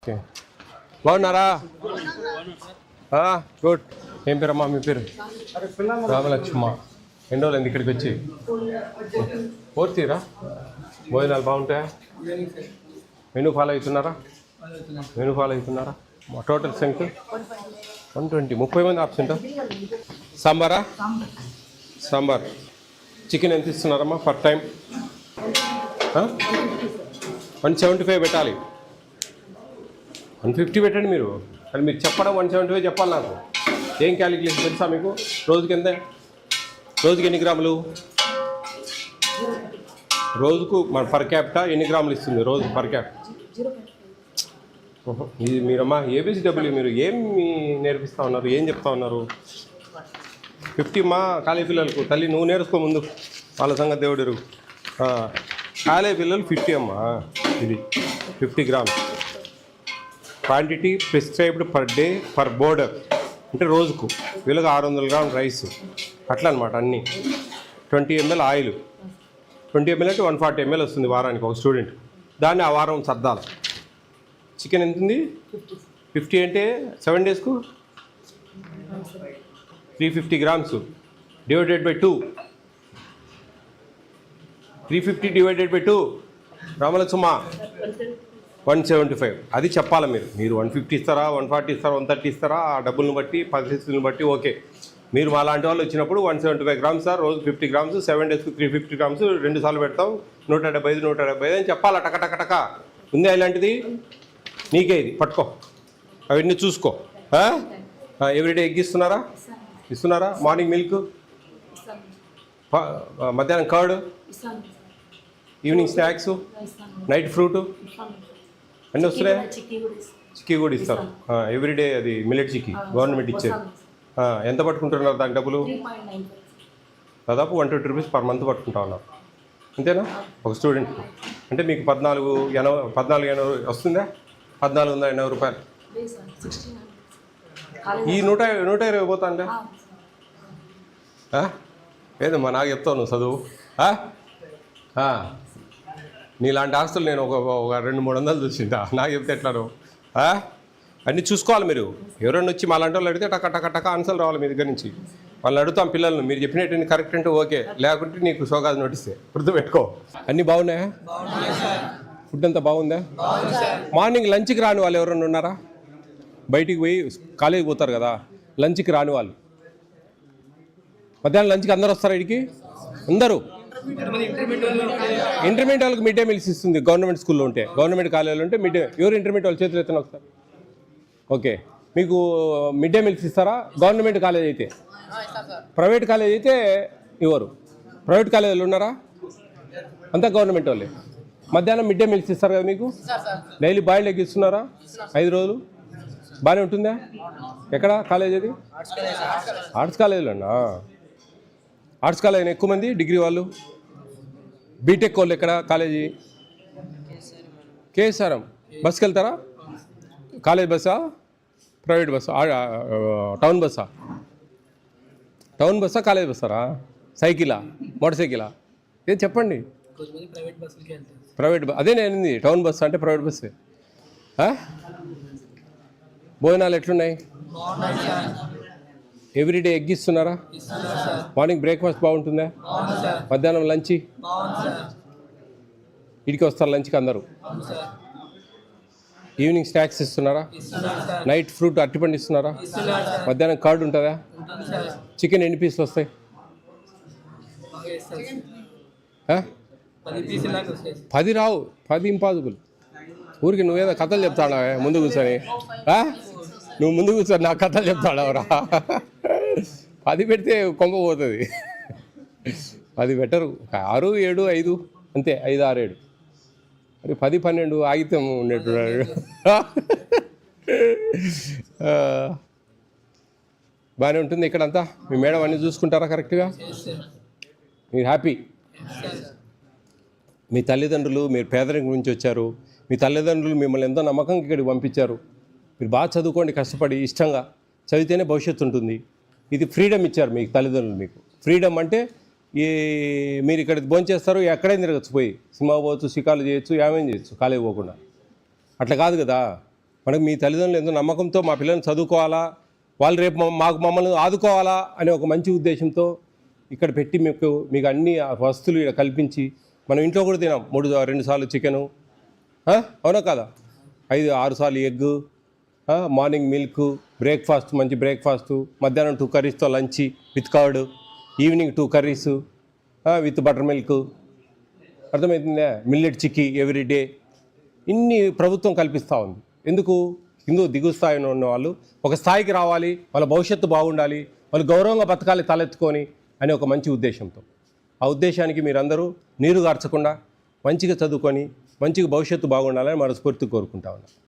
Okay బాగున్నారా? Good. ఏం పేరమ్మా మీ పేరు? రామలక్ష్మ. ఎన్ని రోజులు ఇక్కడికి వచ్చి? పూర్తిరా భోజనాలు బాగుంటాయా? మెనూ ఫాలో అవుతున్నారా? Total strength 120. 30 మంది ఆబ్సెంట్. సాంబారా? సాంబార్. చికెన్ ఎంత ఇస్తున్నారమ్మా ఫర్ టైం? 175 పెట్టాలి. 150 పెట్టండి మీరు. అది మీరు చెప్పడం 175 చెప్పాలి నాకు. ఏం క్యాలిక్యులేషన్ తెలుసా మీకు? రోజుకి ఎంత? రోజుకి ఎన్ని గ్రాములు? రోజుకు మన పర్ క్యాపిటా ఎన్ని గ్రాములు ఇస్తుంది రోజు పర్ క్యాప్? ఇది మీరమ్మా ఏబిసిడబ్ల్యూ మీరు ఏం నేర్పిస్తూ ఉన్నారు? ఏం చెప్తా ఉన్నారు? 50 మా కాలేజీ పిల్లలకు. తల్లి నువ్వు నేర్చుకో ముందు, వాళ్ళ సంగతి దేవుడు ఎరుగు. కాలేజీ పిల్లలు 50 అమ్మా. ఇది 50 grams. Quantity prescribed per day per border, అంటే రోజుకు. వీళ్ళకి 600 గ్రామ్ రైస్, అట్లా అనమాట అన్నీ. 20 ml ఆయిల్. 20 ml అంటే 140 ml వస్తుంది వారానికి ఒక స్టూడెంట్. దాన్ని ఆ వారం సర్దాలి. చికెన్ ఎంత ఉంది? 50 అంటే 7 డేస్కు 350 grams divided by 2. 350 divided by 2 రామలక్ష్మ 175. అది చెప్పాలి మీరు 150 ఇస్తారా, 140 ఇస్తారా, 130 ఇస్తారా? ఆ డబ్బులను బట్టి, పరిస్థితులను బట్టి ఓకే. మీరు మా లాంటి వాళ్ళు వచ్చినప్పుడు 175 గ్రామ్స్ సార్, రోజు 50 గ్రామ్స్, 7 డేస్కి 350 గ్రామ్స్, 2 సార్లు పెడతాం, 175 అని చెప్పాలా? టక ఉందా ఇలాంటిది? నీకే ఇది పట్టుకో, అవన్నీ చూసుకో. ఎవ్రీడే ఎగ్ ఇస్తున్నారా? మార్నింగ్ మిల్క్, మధ్యాహ్నం curd, evening snacks, night fruit అన్నీ వస్తున్నాయి. చిక్కీ కూడా ఇస్తారు ఎవ్రీడే. అది మిల్లెట్ చిక్కీ గవర్నమెంట్ ఇచ్చేది. ఎంత పట్టుకుంటున్నారు దానికి డబ్బులు? దాదాపు 120 రూపీస్ పర్ మంత్ పట్టుకుంటా ఉన్నారు, అంతేనా ఒక స్టూడెంట్? అంటే మీకు 1480 వస్తుందా? 1480 రూపాయలు. ఈ 120 పోతాండే ఏదమ్మా నాకు చెప్తావు నువ్వు చదువు. నీలాంటి ఆస్తులు నేను ఒక 200-300 చూసింటా. నాకు చెప్తే ఎట్లా నువ్వు? అన్నీ చూసుకోవాలి మీరు. ఎవరైనా వచ్చి మా లాంటి వాళ్ళు అడిగితే టక ఆన్సర్లు రావాలి మీ దగ్గర నుంచి. వాళ్ళని అడుగుతాం పిల్లలను, మీరు చెప్పినట్టు కరెక్ట్ అంటే ఓకే, లేకుంటే నీకు సోగాది నోటిస్తే గుర్తుపెట్టుకో. అన్నీ బాగున్నాయా? ఫుడ్ అంతా బాగుందా? మార్నింగ్ లంచ్కి రాని వాళ్ళు ఎవరైనా ఉన్నారా? బయటికి పోయి కాలేజీకి పోతారు కదా, లంచ్కి రాని వాళ్ళు. మధ్యాహ్నం లంచ్కి అందరు వస్తారా ఇడికి? అందరూ. ఇంటర్మీడియట్ వాళ్ళకి మిడ్ డే మీల్స్ ఇస్తుంది గవర్నమెంట్ స్కూల్లో ఉంటే. గవర్నమెంట్ కాలేజీలో ఉంటే మిడ్ డే. ఎవరు ఇంటర్మీడియట్ వాళ్ళు చేతులు ఎత్తున వస్తారు? ఓకే, మీకు మిడ్ డే మీల్స్ ఇస్తారా? గవర్నమెంట్ కాలేజ్ అయితే. ప్రైవేట్ కాలేజ్ అయితే ఇవ్వరు. ప్రైవేట్ కాలేజీలు ఉన్నారా? అంతా గవర్నమెంట్ వాళ్ళే. మధ్యాహ్నం మిడ్ డే మీల్స్ ఇస్తారు కదా మీకు. డైలీ బాయిల్డ్ ఎగ్ ఇస్తున్నారా 5 రోజులు? బాగానే ఉంటుందా? ఎక్కడ కాలేజ్ అది? ఆర్ట్స్ కాలేజీలో అన్నా. ఆర్ట్స్ కాలేజ్ ఎక్కువ మంది డిగ్రీ వాళ్ళు. బీటెక్ వాళ్ళు ఎక్కడ కాలేజీ? కేఎస్ఆర్ఎం. బస్కి వెళ్తారా? కాలేజ్ బస్సా, ప్రైవేట్ బస్సా, టౌన్ బస్సా? కాలేజ్ బస్సారా? సైకిలా, మోటార్ సైకిలా? ఏం చెప్పండి. ప్రైవేట్ బస్ అదే నేను. టౌన్ బస్సు అంటే ప్రైవేట్ బస్సే. భోజనాలు ఎట్లున్నాయి? ఎవ్రీడే ఎగ్ ఇస్తున్నారా? మార్నింగ్ బ్రేక్ఫాస్ట్ బాగుంటుందా? మధ్యాహ్నం లంచ్ ఇడికి వస్తారు లంచ్కి అందరూ? ఈవినింగ్ స్నాక్స్ ఇస్తున్నారా? నైట్ ఫ్రూట్ అరటిపండు ఇస్తున్నారా? మధ్యాహ్నం కర్డ్ ఉంటుందా? చికెన్ ఎన్ని పీసులు వస్తాయి? 10 రావు. 10 ఇంపాసిబుల్. ఊరికి నువ్వేదో కథలు చెప్తాడావే ముందు కూర్చొని. నువ్వు ముందు కూర్చొని నాకు కథలు చెప్తాడావురా. 10 పెడితే కొంప పోతుంది. 10 పెట్టరు. 6, 7, 5 అంతే. 5, 6, 7 మరి 10, 12 ఆగితం ఉండేట్టున్నాడు. బాగానే ఉంటుంది ఇక్కడంతా. మీ మేడం అన్నీ చూసుకుంటారా కరెక్ట్గా? మీరు హ్యాపీ? మీ తల్లిదండ్రులు, మీరు పేదరికం నుంచి వచ్చారు, మీ తల్లిదండ్రులు మిమ్మల్ని ఎంతో నమ్మకంగా ఇక్కడికి పంపించారు. మీరు బాగా చదువుకోండి, కష్టపడి ఇష్టంగా చదివితేనే భవిష్యత్తు ఉంటుంది. ఇది ఫ్రీడమ్ ఇచ్చారు మీకు తల్లిదండ్రులు. మీకు ఫ్రీడమ్ అంటే మీరు ఇక్కడ భోంచేస్తారు, ఎక్కడైనా తిరగచ్చు, పోయి సినిమా పోవచ్చు, షికార్లు చేయొచ్చు, ఏమేం చేయొచ్చు కాలేజీ పోకుండా. అట్లా కాదు కదా. మనకు మీ తల్లిదండ్రులు ఎంతో నమ్మకంతో మా పిల్లల్ని చదువుకోవాలా, వాళ్ళు రేపు మమ్మల్ని ఆదుకోవాలా అనే ఒక మంచి ఉద్దేశంతో ఇక్కడ పెట్టి మీకు అన్ని వస్తువులు ఇక్కడ కల్పించి, మనం ఇంట్లో కూడా తినాం 2 సార్లు చికెను, అవునా కదా, 5-6 సార్లు ఎగ్గు, మార్నింగ్ మిల్క్, బ్రేక్ఫాస్ట్ మంచి బ్రేక్ఫాస్ట్, మధ్యాహ్నం 2 కర్రీస్తో lunch with curd, evening 2 curries with butter milk, అర్థమవుతుందా, మిల్లెట్ చిక్కీ ఎవ్రీడే. ఇన్ని ప్రభుత్వం కల్పిస్తూ ఉంది. ఎందుకు? దిగువ స్థాయిలో ఉన్న వాళ్ళు ఒక స్థాయికి రావాలి, వాళ్ళ భవిష్యత్తు బాగుండాలి, వాళ్ళు గౌరవంగా బతకాలి తలెత్తుకొని అనే ఒక మంచి ఉద్దేశంతో. ఆ ఉద్దేశానికి మీరందరూ నీరు గార్చకుండా మంచిగా చదువుకొని మంచిగా భవిష్యత్తు బాగుండాలని మనస్ఫూర్తి కోరుకుంటా ఉన్నాను.